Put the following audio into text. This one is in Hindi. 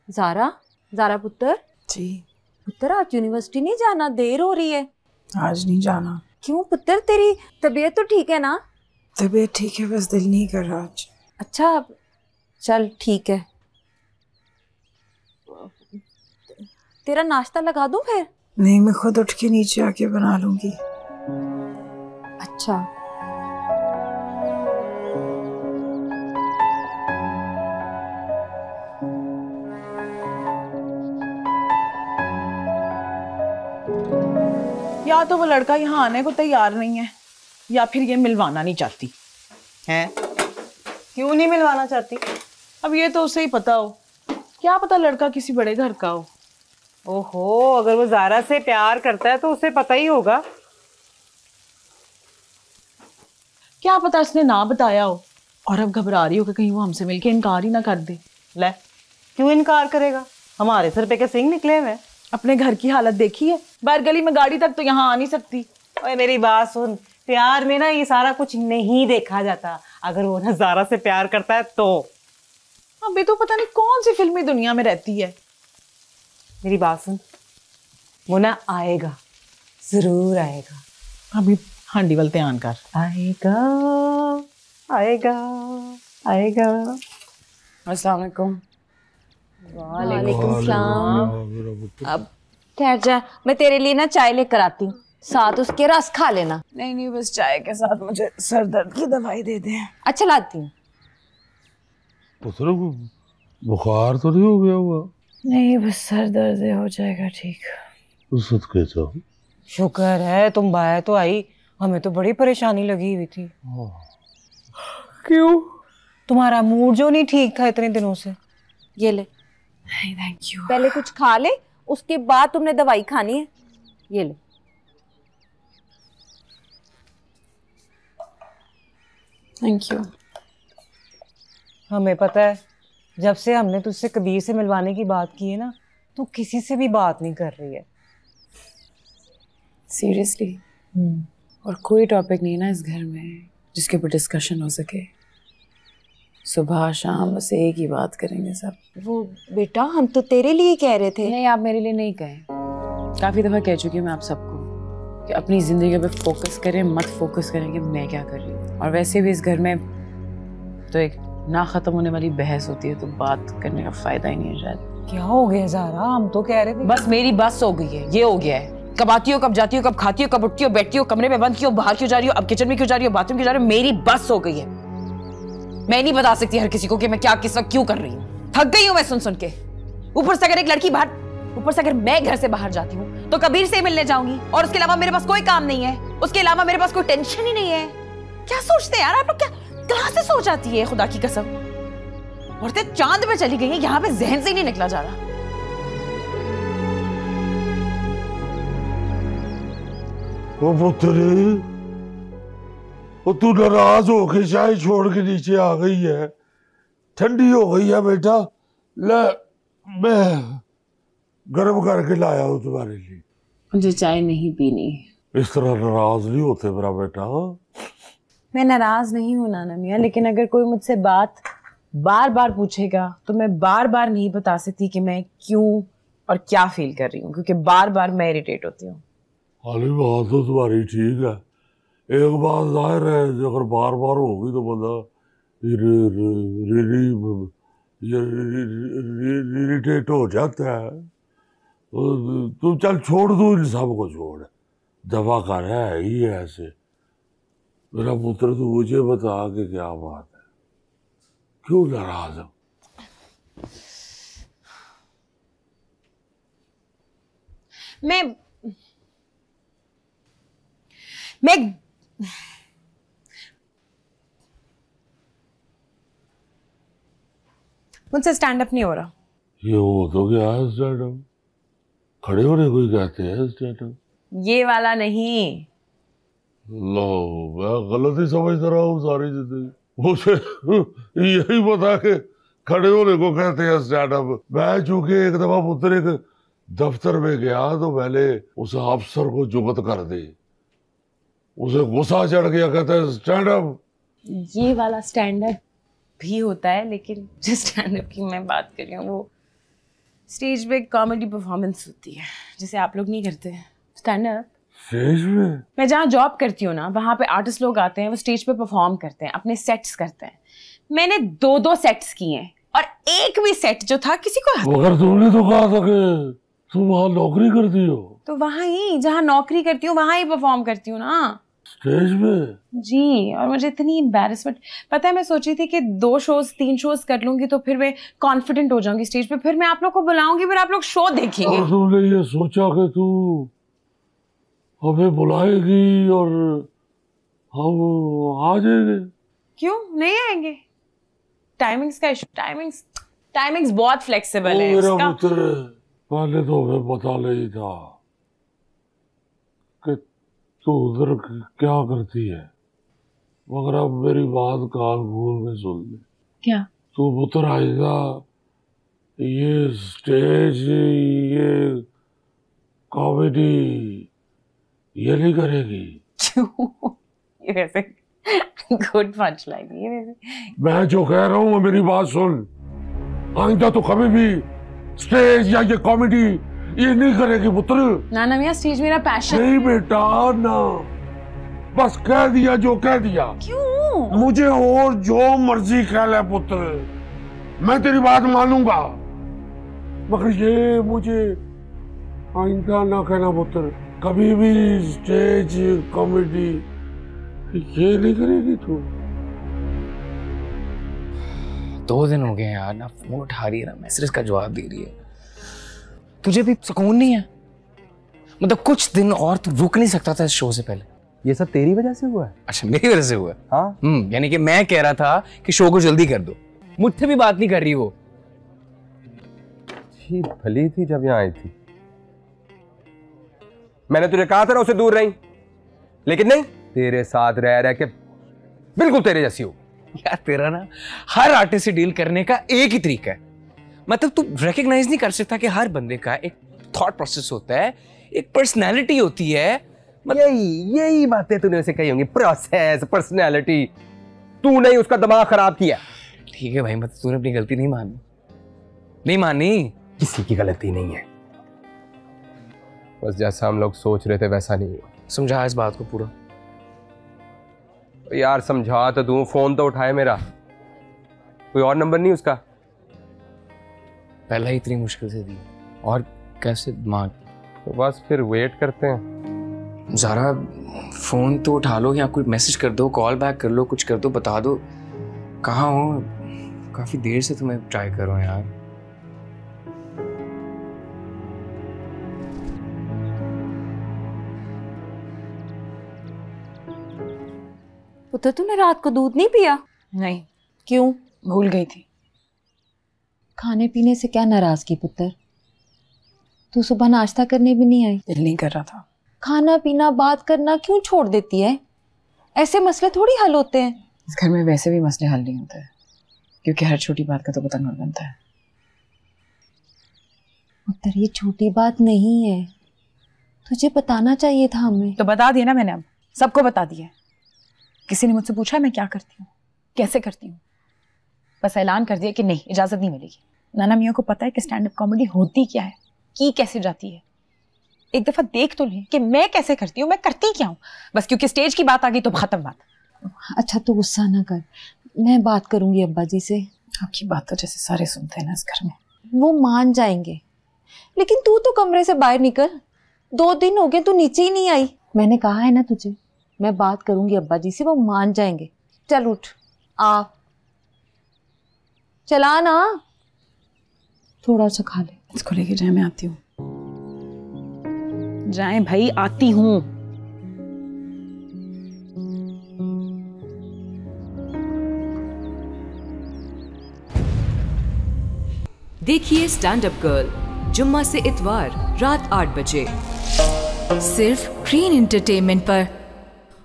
ज़ारा, ज़ारा पुत्र। जी पुत्र, आज यूनिवर्सिटी नहीं जाना, देर हो रही है। आज नहीं जाना। क्यों पुत्र, तेरी तबीयत तो ठीक है ना? तबीयत ठीक है, बस दिल नहीं कर रहा आज। अच्छा चल ठीक है। तेरा नाश्ता लगा दूं फिर? नहीं, मैं खुद उठ के नीचे आके बना लूंगी। अच्छा। या तो वो लड़का यहाँ आने को तैयार नहीं है या फिर ये मिलवाना नहीं चाहती है। क्यों नहीं मिलवाना चाहती? अब ये तो उसे ही पता हो, क्या पता लड़का किसी बड़े घर का हो। ओहो, अगर वो ज़ारा से प्यार करता है तो उसे पता ही होगा। क्या पता उसने ना बताया हो और अब घबरा रही हो कि कहीं वो हमसे मिलके इनकार ही ना कर दे। ले, क्यों इनकार करेगा? हमारे सर पे के सिंह निकले हुए। अपने घर की हालत देखी है, बाहर गली में गाड़ी तक तो यहाँ आ नहीं सकती। ओए मेरी बात सुन, प्यार में ना ये सारा कुछ नहीं देखा जाता। अगर वो ना ज़ारा से प्यार करता है तो अभी तो पता नहीं कौन सी फिल्मी दुनिया में रहती है। मेरी बात सुन, वो ना आएगा, जरूर आएगा। अभी हांडी वालते आन कर आएगा आएगा आएगा। अस्सलाम वालेकुम। वालेकुम सलाम। अब ठहर जा, मैं तेरे लिए ना चाय लेकर आती हूँ, साथ उसके रस खा लेना। नहीं नहीं, बस चाय के साथ मुझे सर दर्द की दवाई दे दें। अच्छा लाती हूँ। पुत्र को बुखार तो नहीं हो गया हुआ? नहीं, बस सर दर्द हो जाएगा ठीक। उस सदके तो शुक्र है तुम बाहर तो आई, हमें तो बड़ी परेशानी लगी हुई थी। क्यों? तुम्हारा मूड जो नहीं ठीक था इतने दिनों से। ये ले। नहीं थैंक यू। पहले कुछ खा ले, उसके बाद तुमने दवाई खानी है। ये ले। Thank you. हमें पता है, जब से हमने तुझसे कबीर से मिलवाने की बात की है ना, तू किसी से भी बात नहीं कर रही है। सीरियसली? और कोई टॉपिक नहीं ना इस घर में जिसके ऊपर डिस्कशन हो सके। सुबह शाम बस एक ही बात करेंगे सब। वो बेटा, हम तो तेरे लिए कह रहे थे। नहीं, आप मेरे लिए नहीं कहें। काफ़ी दफ़ा कह चुकी हूँ मैं आप सबको कि अपनी ज़िंदगी पे फोकस करें, मत फोकस करें कि मैं क्या कर रही हूँ। और वैसे भी इस घर में तो एक ना ख़त्म होने वाली बहस होती है, तो बात करने का फ़ायदा ही नहीं है शायद। क्या हो गया ज़ारा? हम तो कह रहे थे बस मेरी बस हो गई है, ये हो गया है। कब आती हो, कब जाती हो, कब खाती हो, कब उठती हो, बैठती हो, कमरे में बंद क्यों, बाहर क्यों जा रही हो, अब किचन में क्यों जा रही हो, बाथरूम क्यों जा रही हो? मेरी बस हो गई है। मैं नहीं बता सकती हर किसी को कि मैं क्या किस वक्त क्यों कर रही हूँ। थक गई हूँ मैं सुन सुन के। ऊपर से अगर एक लड़की बाहर, ऊपर से अगर मैं घर से बाहर जाती हूँ तो कबीर से मिलने जाऊंगी, और उसके अलावा मेरे पास कोई काम नहीं है, उसके अलावा मेरे पास कोई टेंशन ही नहीं है। क्या सोचते हैं यार आप लोग? क्या कहाँ से सोच आती है, खुदा की कसम। औरतें चांद पे चली गई हैं, यहाँ पे जहन से ही नहीं निकला जा रहा। वो पुत्र, वो तू नाराज होके चाय छोड़ के नीचे आ गई है। ठंडी हो गई है बेटा, ले मैं गर्म करके लाया हूँ तुम्हारे लिए। मुझे चाय नहीं पीनी। इस तरह नाराज नहीं होते मेरा बेटा। मैं नाराज नहीं हूँ नाना मियाँ, लेकिन अगर कोई मुझसे बात बार बार पूछेगा तो मैं बार बार नहीं बता सकती कि मैं क्यों और क्या फील कर रही हूँ, क्योंकि बार बार मैं इरिटेट होती हूँ। हाली बात तो तुम्हारी ठीक है, एक बात जाहिर है, अगर बार बार होगी तो बंदा इरिटेट हो जाता है। तो तुम चल छोड़ दो इन सब को, छोड़ दफा कर है ही ऐसे। मेरा पुत्र तू मुझे बता के क्या बात है, क्यों नाराज हो? मैं मुझसे स्टैंड अप नहीं हो रहा। ये हो तो क्या है स्टैंड अप? खड़े होने को ही कहते हैं स्टैंड अप। ये वाला नहीं। लो, मैं गलत ही समझता रहा हूँ सारी जिंदगी। मुझे यही पता कि खड़े होने को कहते हैं स्टैंड अप। मैं चूंकि एक दफा पुत्र एक दफ्तर में गया तो मैंने उस अफसर को जुगत कर दी, उसे गुस्सा चढ़ गया, कहता है स्टैंड अप। ये वाला स्टैंड अप भी होता है, लेकिन जिस स्टैंड अप की मैं बात कर रही हूँ वो स्टेज पे कॉमेडी परफॉर्मेंस होती है जिसे आप लोग नहीं करते, स्टैंड अप। स्टेज पे? मैं जहाँ जॉब करती हूँ ना, वहाँ पे आर्टिस्ट लोग आते हैं, वो स्टेज पे परफॉर्म करते हैं, अपने सेट्स करते हैं। मैंने 2-2 सेट्स किए हैं और एक भी सेट जो था किसी को मगर तुमने तो कहा था कि तुम वहाँ नौकरी करती हो। तो वहाँ ही जहाँ नौकरी करती हूँ वहाँ ही परफॉर्म करती हूँ ना, स्टेज पे। जी। और मुझे इतनी एम्बैरेसमेंट, पता है मैं सोची थी कि 2 शोज 3 शोज कर लूंगी तो फिर मैं कॉन्फिडेंट हो जाऊंगी स्टेज पे, फिर मैं आप लोग को बुलाऊंगी, फिर आप लोग शो देखेंगे। और तुमने ये सोचा कि तू हमें बुलाएगी और हम आ जाएंगे? क्यों नहीं आएंगे? टाइमिंग्स का इशू, टाइमिंग्स बहुत फ्लेक्सिबल है मेरा इसका। पुत्र, पहले तो हमें पता नहीं था कि तू उधर क्या करती है, मगर अब मेरी बात कान खोल के सुन ले। क्या? तू पुत्र आएगा, ये स्टेज, ये कॉमेडी ये नहीं करेगी। क्यों? ये वैसे गुड पंच लाइन, ये वैसे मैं जो कह रहा हूँ मेरी बात सुन। आइंदा तो कभी भी स्टेज या ये कॉमेडी ये नहीं करेगी पुत्र। नाना मियाँ, स्टेज मेरा पैशन। नहीं बेटा ना, बस कह दिया जो कह दिया। क्यों? मुझे और जो मर्जी कह ले पुत्र, मैं तेरी बात मानूंगा, मगर ये मुझे आइंदा ना कहना पुत्र, कभी भी स्टेज कॉमेडी ये नहीं करेगी तू। 2 दिन हो गए यार, ना फोन उठा रही है ना मैसेज का जवाब दे रही है। तुझे भी सुकून नहीं है? मतलब कुछ दिन और तू रुक नहीं सकता था इस शो से पहले? ये सब तेरी वजह से हुआ है? अच्छा, मेरी वजह से हुआ है? हाँ। यानी कि मैं कह रहा था कि शो को जल्दी कर दो, मुझसे भी बात नहीं कर रही वो। अच्छी भली थी जब यहाँ आई थी, मैंने तुझे कहा था ना उसे दूर रही, लेकिन नहीं, तेरे साथ रह रह के बिल्कुल तेरे जैसी हो। यार तेरा ना हर आर्टिस्ट से डील करने का एक ही तरीका है। मतलब तू रिकॉग्नाइज नहीं कर सकता कि हर बंदे का एक थॉट प्रोसेस होता है, एक पर्सनैलिटी होती है। यही बातें तूने उसे कही होंगी, प्रोसेस, पर्सनैलिटी। तूने ही उसका दिमाग खराब किया। ठीक है भाई, मतलब तूने अपनी गलती नहीं मानी। किसी की गलती नहीं है, बस जैसा हम लोग सोच रहे थे वैसा नहीं हुआ। समझा इस बात को पूरा। यार समझा तो दूं, फोन तो उठाए मेरा, कोई और नंबर नहीं उसका? पहला ही इतनी मुश्किल से दी और कैसे दिमाग। तो बस फिर वेट करते हैं। ज़रा फोन तो उठा लो या कोई मैसेज कर दो, कॉल बैक कर लो, कुछ कर दो, बता दो कहाँ हो। काफी देर से तुम्हें ट्राई कर रहा हूँ यार। पुत्र तूने रात को दूध नहीं पिया? नहीं। क्यों? भूल गई थी। खाने पीने से क्या नाराजगी पुत्र? तू सुबह नाश्ता करने भी नहीं आई? दिल नहीं कर रहा था। खाना पीना बात करना क्यों छोड़ देती है? ऐसे मसले थोड़ी हल होते हैं। इस घर में वैसे भी मसले हल नहीं होते, क्योंकि हर छोटी बात का तो पतंग बनता है। पुत्र ये छोटी बात नहीं है, तुझे बताना चाहिए था हमें। तो बता दिया ना मैंने, अब सबको बता दिया। किसी ने मुझसे पूछा मैं क्या करती हूँ, कैसे करती हूँ, बस ऐलान कर दिया कि नहीं, इजाजत नहीं मिलेगी। नाना मियाँ को पता है कि स्टैंड अप कॉमेडी होती क्या है, की कैसे जाती है। एक दफा देख तो ले कि मैं कैसे करती हूँ, मैं करती क्या हूँ। बस क्योंकि स्टेज की बात आ गई तो खत्म बात। अच्छा तू गुस्सा ना कर, मैं बात करूंगी अब्बा जी से। आपकी बात तो जैसे सारे सुनते हैं ना इस घर में। वो मान जाएंगे, लेकिन तू तो कमरे से बाहर निकल। 2 दिन हो गए तू नीचे ही नहीं आई। मैंने कहा है ना तुझे, मैं बात करूंगी अब्बा जी से, वो मान जाएंगे। चल उठ, आ चला ना, थोड़ा सा खा ले। इसको लेके जाए, मैं आती हूँ। जाए भाई, आती हूँ। देखिए स्टैंड अप गर्ल जुम्मा से इतवार रात 8 बजे सिर्फ ग्रीन एंटरटेनमेंट पर।